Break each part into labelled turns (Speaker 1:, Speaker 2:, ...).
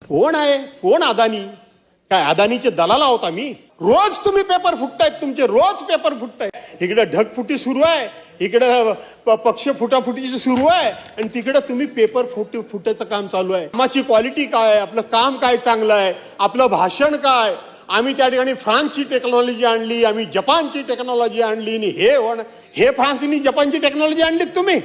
Speaker 1: कोण आहे? कोण अदानी? काय अदानीचे दलाल आहोत आम्ही? रोज तुम्ही पेपर फुटतायत, तुमचे रोज पेपर फुटतायत. इकडे ढगफुटी सुरू आहे, इकडे पक्ष फुटाफुटीची सुरू आहे, आणि तिकडे तुम्ही पेपर फुटायचं काम चालू आहे. कामाची क्वालिटी काय आहे? आपलं काम काय चांगलं आहे? आपलं भाषण काय? आम्ही त्या ठिकाणी फ्रान्सची टेक्नॉलॉजी आणली, आम्ही जपानची टेक्नॉलॉजी आणली, आणि हे फ्रान्सनी जपानची टेक्नॉलॉजी आणलीत तुम्ही.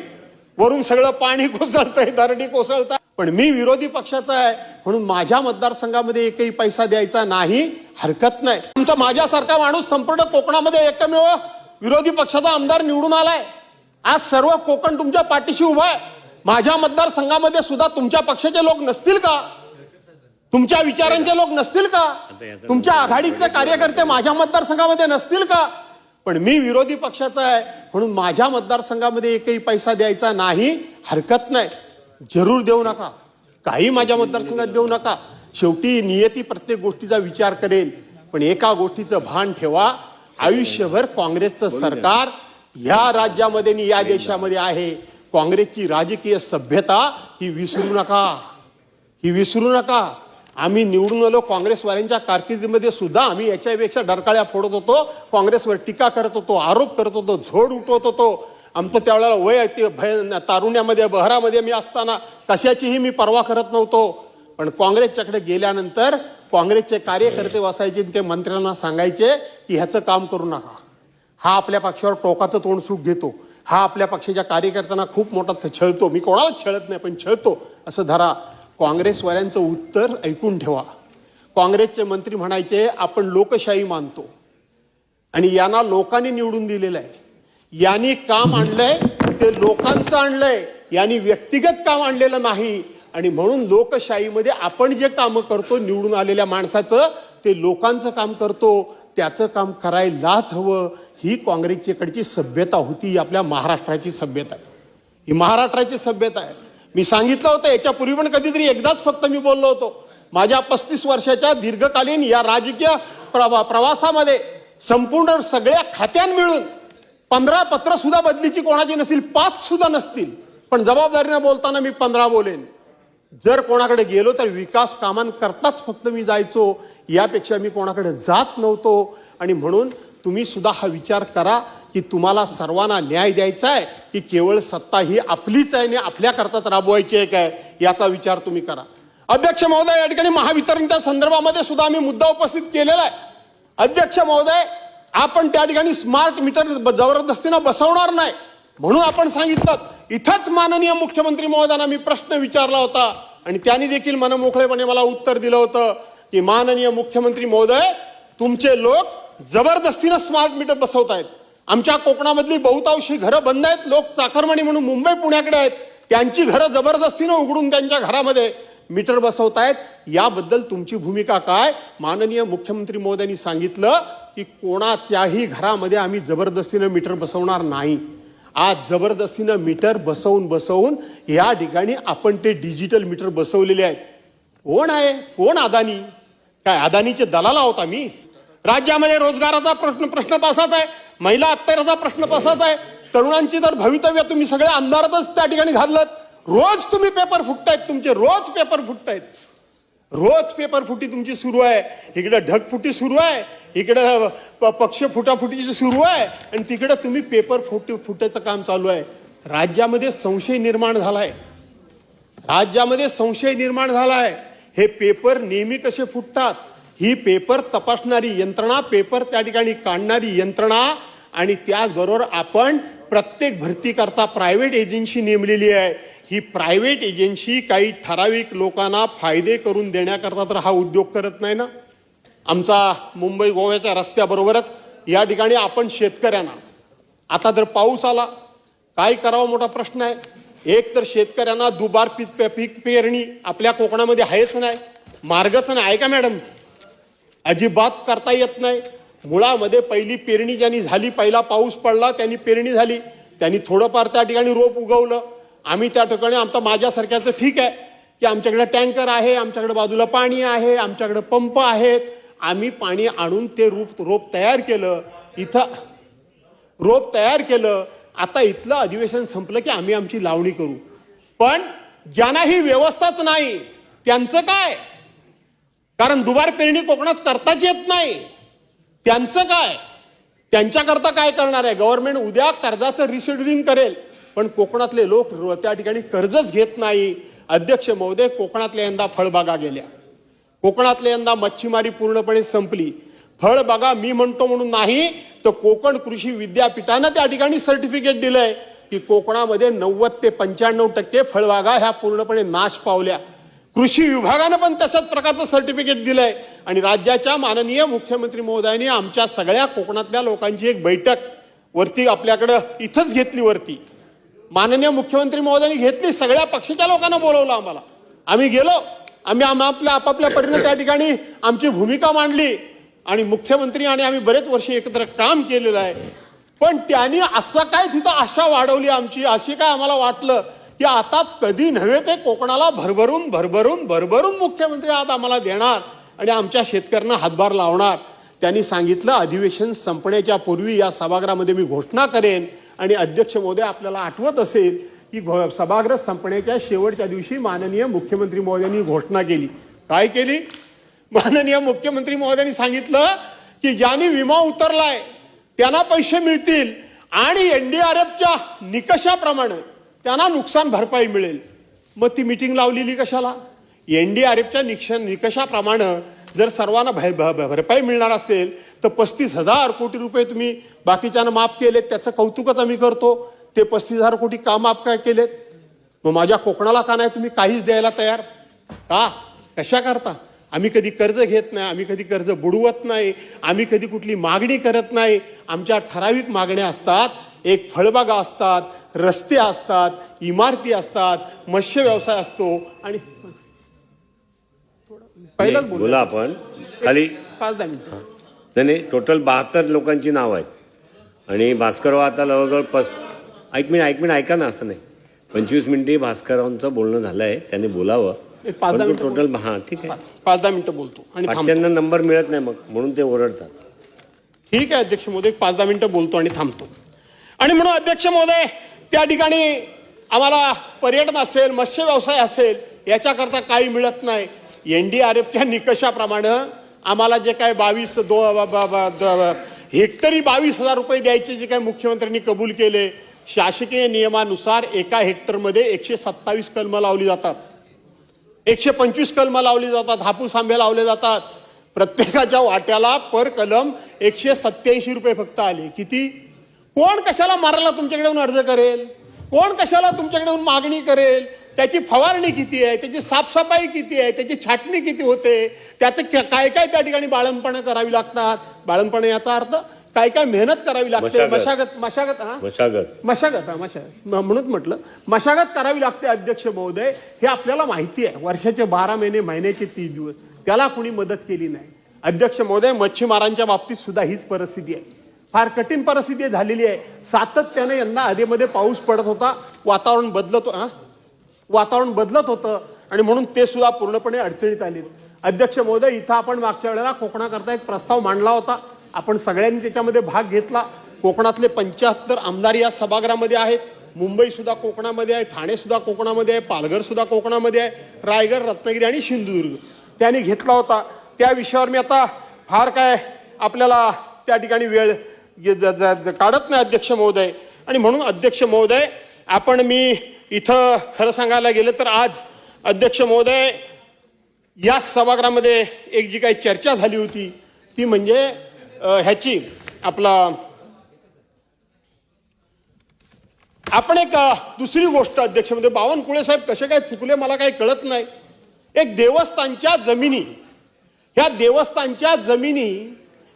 Speaker 1: वरून सगळं पाणी कोसळतंय, दरडी कोसळतंय. पण मी विरोधी पक्षाचा आहे म्हणून माझ्या मतदारसंघामध्ये एकही पैसा द्यायचा नाही, हरकत नाही. तुमचा माझ्यासारखा माणूस संपूर्ण कोकणामध्ये एकमेव विरोधी पक्षाचा आमदार निवडून आलाय. आज सर्व कोकण तुमच्या पाठीशी उभा आहे. माझ्या मतदारसंघामध्ये सुद्धा तुमच्या पक्षाचे लोक नसतील का? तुमच्या विचारांचे लोक नसतील का? तुमच्या आघाडीतले कार्यकर्ते माझ्या मतदारसंघामध्ये नसतील का? पण मी विरोधी पक्षाचा आहे म्हणून माझ्या मतदारसंघामध्ये एकही पैसा द्यायचा नाही, हरकत नाही. जरूर देऊ नका, काही माझ्या मतदारसंघात देऊ नका. शेवटी नियती प्रत्येक गोष्टीचा विचार करेल. पण एका गोष्टीचं भान ठेवा, आयुष्यभर काँग्रेसचं सरकार या राज्यामध्ये आणि या देशामध्ये आहे. काँग्रेसची राजकीय सभ्यता ही विसरू नका, ही विसरू नका. आम्ही निवडून आलो, काँग्रेसवाल्यांच्या कारकिर्दीमध्ये सुद्धा आम्ही याच्यापेक्षा डरकाळ्या फोडत होतो, काँग्रेसवर टीका करत होतो, आरोप करत होतो, झोड उठवत होतो. आमचं त्यावेळेला वय तारुण्यामध्ये बहरामध्ये मी असताना कशाचीही मी पर्वा करत नव्हतो. पण काँग्रेसच्याकडे गेल्यानंतर काँग्रेसचे कार्यकर्ते बसायचे, ते मंत्र्यांना सांगायचे की ह्याचं काम करू नका, हा आपल्या पक्षावर टोकाचं तोंड सुख घेतो, हा आपल्या पक्षाच्या कार्यकर्त्यांना खूप मोठा छळतो. मी कोणालाच छळत नाही, पण छळतो असं धरा. काँग्रेसवाल्यांचं उत्तर ऐकून ठेवा. काँग्रेसचे मंत्री म्हणायचे आपण लोकशाही मानतो आणि यांना लोकांनी निवडून दिलेलं आहे, यांनी काम आणलंय ते लोकांचं आणलंय, यांनी व्यक्तिगत काम आणलेलं नाही. आणि म्हणून लोकशाहीमध्ये आपण जे काम करतो निवडून आलेल्या माणसाचं, ते लोकांचं काम करतो, त्याचं काम करायलाच हवं. ही काँग्रेसच्याकडची सभ्यता होती, आपल्या महाराष्ट्राची सभ्यता आहे, ही महाराष्ट्राची सभ्यता आहे. मी सांगितलं होतं याच्यापूर्वी पण कधीतरी एकदाच फक्त मी बोललो होतो. माझ्या 35 वर्षाच्या दीर्घकालीन या राजकीय प्रवासामध्ये संपूर्ण सगळ्या खात्यां मिळून 15 पत्र सुद्धा बदलीची कोणाची नसतील, 5 सुद्धा नसतील. पण जबाबदारीने बोलताना मी 15 बोलेन. जर कोणाकडे गेलो तर विकास कामांकरताच फक्त मी जायचो, यापेक्षा मी कोणाकडे जात नव्हतो. आणि म्हणून तुम्ही सुद्धा हा विचार करा की तुम्हाला सर्वांना न्याय द्यायचा आहे की केवळ सत्ता ही आपलीच आहे आणि आपल्याकरताच राबवायची आहे काय, याचा विचार तुम्ही करा. अध्यक्ष महोदय, या ठिकाणी महावितरणच्या संदर्भामध्ये सुद्धा आम्ही मुद्दा उपस्थित केलेला आहे. अध्यक्ष महोदय, आपण त्या ठिकाणी स्मार्ट मीटर जबरदस्तीनं बसवणार नाही म्हणून आपण सांगितलं. इथंच माननीय मुख्यमंत्री महोदयांना मी प्रश्न विचारला होता आणि त्यांनी देखील मनमोकळेपणे मला उत्तर दिलं होतं की माननीय मुख्यमंत्री महोदय, तुमचे लोक जबरदस्तीनं स्मार्ट मीटर बसवतायत. आमच्या कोकणामधली बहुतांशी घरं बंद आहेत, लोक चाकरमानी म्हणून मुंबई पुण्याकडे आहेत, त्यांची घरं जबरदस्तीनं उघडून त्यांच्या घरामध्ये मीटर बसवतायत. याबद्दल तुमची भूमिका काय? माननीय मुख्यमंत्री महोदयांनी सांगितलं की कोणाच्याही घरामध्ये आम्ही जबरदस्तीनं मीटर बसवणार नाही. आज जबरदस्तीनं मीटर बसवून या ठिकाणी आपण ते डिजिटल मीटर बसवलेले आहेत. कोण आहे? कोण अदानी? काय अदानीचे दलाल आहोत आम्ही? राज्यामध्ये रोजगाराचा प्रश्न पसात आहे, महिला अत्याचाराचा प्रश्न पसात आहे, तरुणांची तर भवितव्य तुम्ही सगळे आमदारातच त्या ठिकाणी घालत. रोज तुम्ही पेपर फुटतायत, तुमचे रोज पेपर फुटतायत, रोज पेपर फुटी तुमची सुरू आहे. इकडे ढगफुटी सुरू आहे, इकडे पक्ष फुटाफुटीची सुरू आहे, आणि तिकडे तुम्ही पेपर फुटायचं काम चालू आहे. राज्यामध्ये संशय निर्माण झालाय, राज्यामध्ये संशय निर्माण झालाय. हे पेपर नेहमी कसे फुटतात, ही पेपर तपासणारी यंत्रणा, पेपर त्या ठिकाणी काढणारी यंत्रणा, आणि त्याचबरोबर आपण प्रत्येक भरती करता प्रायव्हेट एजन्सी नेमलेली आहे. ही प्रायव्हेट एजन्सी काही ठराविक लोकांना फायदे करून देण्याकरता तर हा उद्योग करत नाही ना. आमचा मुंबई गोव्याच्या रस्त्याबरोबरच या ठिकाणी आपण शेतकऱ्यांना, आता जर पाऊस आला काय करावं मोठा प्रश्न आहे. एक तर शेतकऱ्यांना दुबार पीक पेरणी आपल्या कोकणामध्ये आहेच नाही, मार्गच नाही आहे का मॅडम? अजिबात करता येत नाही. मुळामध्ये पहिली पेरणी ज्यांनी झाली, पहिला पाऊस पडला, त्यांनी पेरणी झाली, त्यांनी थोडंफार त्या ठिकाणी रोप उगवलं. आम्ही त्या ठिकाणी आमचा माझ्यासारख्याचं ठीक आहे की आमच्याकडे टँकर आहे, आमच्याकडे बाजूला पाणी आहे, आमच्याकडे पंप आहेत, आम्ही पाणी आणून ते रोप तयार केलं, इथं रोप तयार केलं. आता इथलं अधिवेशन संपलं की आम्ही आमची लावणी करू. पण ज्यांना ही व्यवस्थाच नाही त्यांचं काय? कारण दुबार पेरणी कोकणात करताच येत नाही. त्यांचं काय, त्यांच्याकरता काय करणार आहे गव्हर्नमेंट? उद्या कर्जाचं रिशेड्युलिंग करेल, पण कोकणातले लोक त्या ठिकाणी कर्जच घेत नाही. अध्यक्ष महोदय, कोकणातल्या यंदा फळबागा गेल्या, कोकणातल्या यंदा मच्छीमारी पूर्णपणे संपली. फळबागा मी म्हणतो म्हणून नाही, तर कोकण कृषी विद्यापीठानं त्या ठिकाणी सर्टिफिकेट दिलंय की कोकणामध्ये 90 ते 95% फळबागा ह्या पूर्णपणे नाश पावल्या. कृषी विभागानं पण तशाच प्रकारचं सर्टिफिकेट दिलंय. आणि राज्याच्या माननीय मुख्यमंत्री महोदयांनी आमच्या सगळ्या कोकणातल्या लोकांची एक बैठक वरती आपल्याकडं इथंच घेतली. वरती माननीय मुख्यमंत्री महोदयांनी घेतली, सगळ्या पक्षाच्या लोकांना बोलवलं आम्हाला. आम्ही गेलो, आम्ही आपापल्या परीने त्या ठिकाणी आमची भूमिका मांडली. आणि मुख्यमंत्री आणि आम्ही बरेच वर्ष एकत्र काम केलेलं आहे. पण त्यांनी असं काय तिथं आशा वाढवली आमची, अशी काय आम्हाला वाटलं की आता कधी नव्हे ते कोकणाला भरभरून भरभरून भरभरून मुख्यमंत्री आज आम्हाला देणार आणि आमच्या शेतकऱ्यांना हातभार लावणार. त्यांनी सांगितलं अधिवेशन संपण्याच्या पूर्वी या सभागृहामध्ये मी घोषणा करेन. आणि अध्यक्ष महोदय, आपल्याला आठवत असेल की सभागृह संपण्याच्या शेवटच्या दिवशी माननीय मुख्यमंत्री महोदयांनी घोषणा केली. काय केली? माननीय मुख्यमंत्री महोदयांनी सांगितलं की ज्यांनी विमा उतरलाय त्यांना पैसे मिळतील आणि एनडीआरएफच्या निकषाप्रमाणे त्यांना नुकसान भरपाई मिळेल. मग ती मीटिंग लावलेली कशाला? एनडीआरएफच्या निकषाप्रमाणे जर सर्वांना भरपाई मिळणार असेल तर 35,000 कोटी रुपये तुम्ही बाकीच्यांना माफ केलेत, त्याचं कौतुकच आम्ही करतो. ते 35,000 कोटी का माफ काय केलेत? मग माझ्या कोकणाला का नाही तुम्ही काहीच द्यायला तयार का? कशा करता? आम्ही कधी कर्ज घेत नाही, आम्ही कधी कर्ज बुडवत नाही, आम्ही कधी कुठली मागणी करत नाही. आमच्या ठराविक मागण्या असतात. एक फळबागा असतात, रस्ते असतात, इमारती असतात, मत्स्य व्यवसाय असतो. आणि पहिलाच
Speaker 2: बोला आपण खाली
Speaker 1: 5-10 मिनिटं.
Speaker 2: नाही, टोटल 72 लोकांची नाव आहेत आणि भास्करराव आता जवळजवळ एक मिनिट ऐका ना, असं नाही 25 मिनिटे भास्कररावांचं बोलणं झालं आहे, त्यांनी बोलावं. टोटल हां ठीक आहे,
Speaker 1: 5-10 मिनिटं बोलतो आणि
Speaker 2: त्यांना नंबर मिळत नाही मग म्हणून ते ओरडतात.
Speaker 1: ठीक आहे अध्यक्ष महोदय, 5-10 मिनिटं बोलतो आणि थांबतो. आणि म्हणून अध्यक्ष महोदय, त्या ठिकाणी आम्हाला पर्यटन असेल, मत्स्य व्यवसाय असेल, याच्याकरता काही मिळत नाही. एनडीआरएफच्या निकषाप्रमाणे आम्हाला जे काय 22 हेक्टरी 22,000 रुपये द्यायचे जे काय मुख्यमंत्र्यांनी कबूल केले, शासकीय नियमानुसार एका हेक्टरमध्ये 127 कलमं लावली जातात, 125 कलमं लावली जातात, हापूस आंबे लावले जातात. प्रत्येकाच्या वाट्याला पर कलम 187 रुपये फक्त आले. किती? कोण कशाला मारायला तुमच्याकडे येऊन अर्ज करेल? कोण कशाला तुमच्याकडे येऊन मागणी करेल? त्याची फवारणी किती आहे, त्याची साफसफाई किती आहे, त्याची छाटणी किती होते, त्याचं काय काय त्या ठिकाणी बाळंपणं करावी लागतात. बाळंपण याचा अर्थ काय काय मेहनत करावी लागते, मशागत म्हणून म्हटलं मशागत करावी लागते. अध्यक्ष महोदय, हे आपल्याला माहिती आहे. वर्षाचे 12 महिने, महिन्याचे 30 दिवस, त्याला कुणी मदत केली नाही. अध्यक्ष महोदय, मच्छीमारांच्या बाबतीत सुद्धा हीच परिस्थिती आहे. फार कठीण परिस्थिती झालेली आहे. सातत्याने यंदा आधीमध्ये पाऊस पडत होता, वातावरण बदलत होतं आणि म्हणून ते सुद्धा पूर्णपणे अडचणीत आले. अध्यक्ष महोदय, इथं आपण मागच्या वेळेला कोकणाकरता एक प्रस्ताव मांडला होता. आपण सगळ्यांनी त्याच्यामध्ये भाग घेतला. कोकणातले 75 आमदार या सभागृहामध्ये आहेत. मुंबई सुद्धा कोकणामध्ये आहे, ठाणे सुद्धा कोकणामध्ये आहे, पालघर सुद्धा कोकणामध्ये आहे, रायगड, रत्नागिरी आणि सिंधुदुर्ग त्यांनी घेतला होता. त्या विषयावर मी आता फार काय आपल्याला त्या ठिकाणी वेळ काढत नाही अध्यक्ष महोदय. आणि म्हणून अध्यक्ष महोदय, मी इथं खरं सांगायला गेलं तर आज अध्यक्ष महोदय या सभागृहामध्ये एक जी काही चर्चा झाली होती ती म्हणजे ह्याची आपण एक दुसरी गोष्ट अध्यक्ष महोदय, बावनकुळे साहेब कसे काय चुकले मला काही कळत नाही. एक देवस्थानच्या जमिनी, ह्या देवस्थानच्या जमिनी,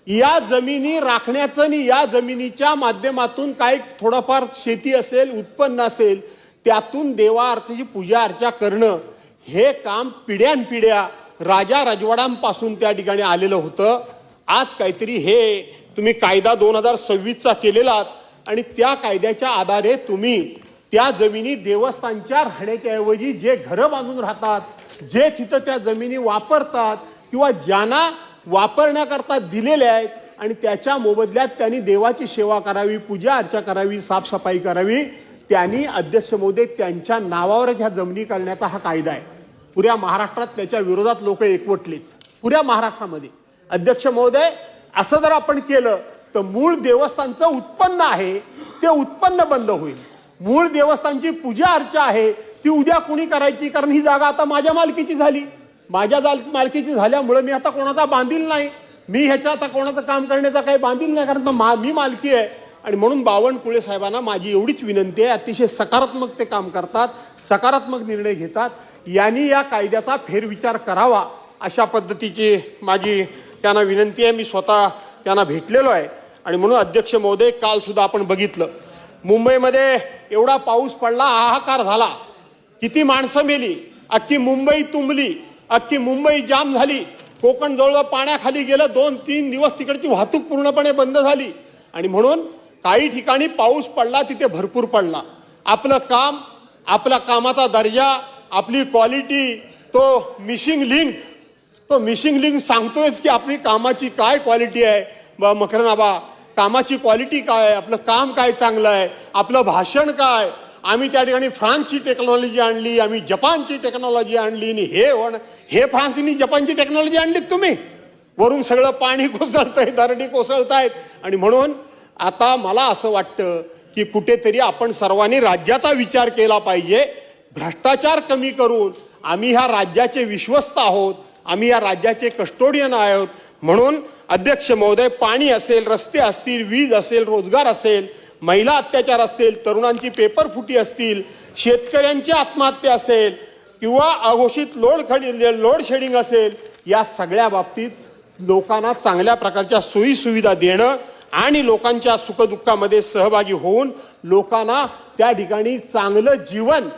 Speaker 1: या जमिनी राखण्याचं आणि या जमिनीच्या माध्यमातून काय थोडंफार शेती असेल, उत्पन्न असेल, त्यातून देवार्थाची पूजा अर्चा करणं, हे काम पिढ्यानपिढ्या राजा राजवाड्यांपासून त्या ठिकाणी आलेलं होतं. आज काहीतरी हे तुम्ही कायदा 2026चा केलेला आणि त्या कायद्याच्या आधारे तुम्ही त्या जमिनी देवस्थानच्या राहण्याच्या ऐवजी जे घरं बांधून राहतात, जे तिथं त्या जमिनी वापरतात किंवा ज्यांना वापरण्याकरता दिलेल्या आहेत आणि त्याच्या मोबदल्यात त्यांनी देवाची सेवा करावी, पूजा अर्चा करावी, साफसफाई करावी, त्यांनी अध्यक्ष महोदय त्यांच्या नावावर ह्या जमिनी करण्याचा हा कायदा आहे. पुऱ्या महाराष्ट्रात त्याच्या विरोधात लोक एकवटलेत. पुऱ्या महाराष्ट्रामध्ये. अध्यक्ष महोदय, असं जर आपण केलं तर मूळ देवस्थानचं उत्पन्न आहे ते उत्पन्न बंद होईल. मूळ देवस्थानची पूजा अर्चा आहे ती उद्या कुणी करायची, कारण ही जागा आता माझ्या मालकीची झाली. माझ्या मालकीची झाल्यामुळे मी आता कोणाचा बांधील नाही, मी ह्याच्या आता कोणाचं काम करण्याचा काही बांधील नाही, कारण मी मालकी आहे. आणि म्हणून बावनकुळे साहेबांना माझी एवढीच विनंती आहे, अतिशय सकारात्मक ते काम करतात, सकारात्मक निर्णय घेतात, यांनी या कायद्याचा फेरविचार करावा अशा पद्धतीची माझी त्यांना विनंती आहे. मी स्वतः त्यांना भेटलेलो आहे. आणि म्हणून अध्यक्ष महोदय, काल सुद्धा आपण बघितलं मुंबईमध्ये एवढा पाऊस पडला, हाहाकार झाला, किती माणसं मेली, अख्खी मुंबई तुंबली, अख्खी मुंबई जाम झाली, कोकण जवळ पाण्याखाली गेलं, 2-3 दिवस तिकडची वाहतूक पूर्णपणे बंद झाली. आणि म्हणून काही ठिकाणी पाऊस पडला तिथे भरपूर पडला. आपलं काम, आपल्या कामाचा दर्जा, आपली क्वालिटी, तो मिसिंग लिंक सांगतोयच की आपली कामाची काय क्वालिटी आहे. मकरनाबा, कामाची क्वालिटी काय आहे, आपलं काम काय चांगलं आहे, आपलं भाषण काय. आम्ही त्या ठिकाणी फ्रान्सची टेक्नॉलॉजी आणली, आम्ही जपानची टेक्नॉलॉजी आणली, आणि हे फ्रान्सनी जपानची टेक्नॉलॉजी आणलीत तुम्ही. वरून सगळं पाणी कोसळतंय, दरडी कोसळतायत. आणि म्हणून आता मला असं वाटतं की कुठेतरी आपण सर्वांनी राज्याचा विचार केला पाहिजे. भ्रष्टाचार कमी करून आम्ही ह्या राज्याचे विश्वस्त आहोत, आम्ही या राज्याचे कस्टोडियन आहोत. म्हणून अध्यक्ष महोदय, पाणी असेल, रस्ते असतील, वीज असेल, रोजगार असेल, महिला अत्याचार असतील, तरुणांची पेपर फुटी असतील, शेतकऱ्यांची आत्महत्या असेल, किंवा अघोषित लोड शेडिंग असेल, या सगळ्या बाबतीत लोकांना चांगल्या प्रकारच्या सोयी सुविधा देणं आणि लोकांच्या सुखदुःखामध्ये सहभागी होऊन लोकांना त्या ठिकाणी चांगलं जीवन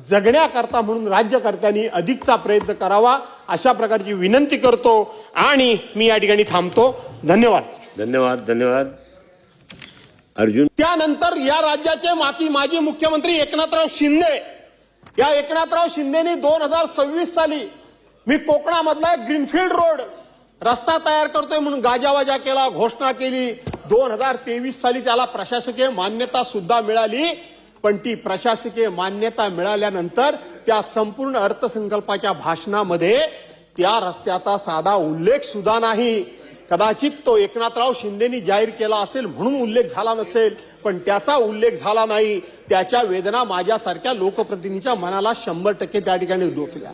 Speaker 1: जगण्याकरता म्हणून राज्यकर्त्यांनी अधिकचा प्रयत्न करावा अशा प्रकारची विनंती करतो. आणि मी या ठिकाणी थांबतो. धन्यवाद.
Speaker 2: धन्यवाद. धन्यवाद. अर्जुन.
Speaker 1: त्यानंतर या राज्याचे माजी मुख्यमंत्री एकनाथराव शिंदे, या एकनाथराव शिंदेनी 2026 साली मी कोकणामधला एक ग्रीनफील्ड रोड रस्ता तयार करतोय म्हणून गाजावाजा केला, घोषणा केली. 2023 साली त्याला प्रशासकीय मान्यता सुद्धा मिळाली. पण ती प्रशासकीय मान्यता मिळाल्यानंतर त्या संपूर्ण अर्थसंकल्पाच्या भाषणामध्ये त्या रस्त्याचा साधा उल्लेख सुद्धा नाही. कदाचित तो एकनाथराव शिंदेनी जाहीर केला असेल म्हणून उल्लेख झाला नसेल, पण त्याचा उल्लेख झाला नाही. त्याच्या वेदना माझ्यासारख्या लोकप्रतिनिधीच्या मनाला 100% त्या ठिकाणी डोचल्या.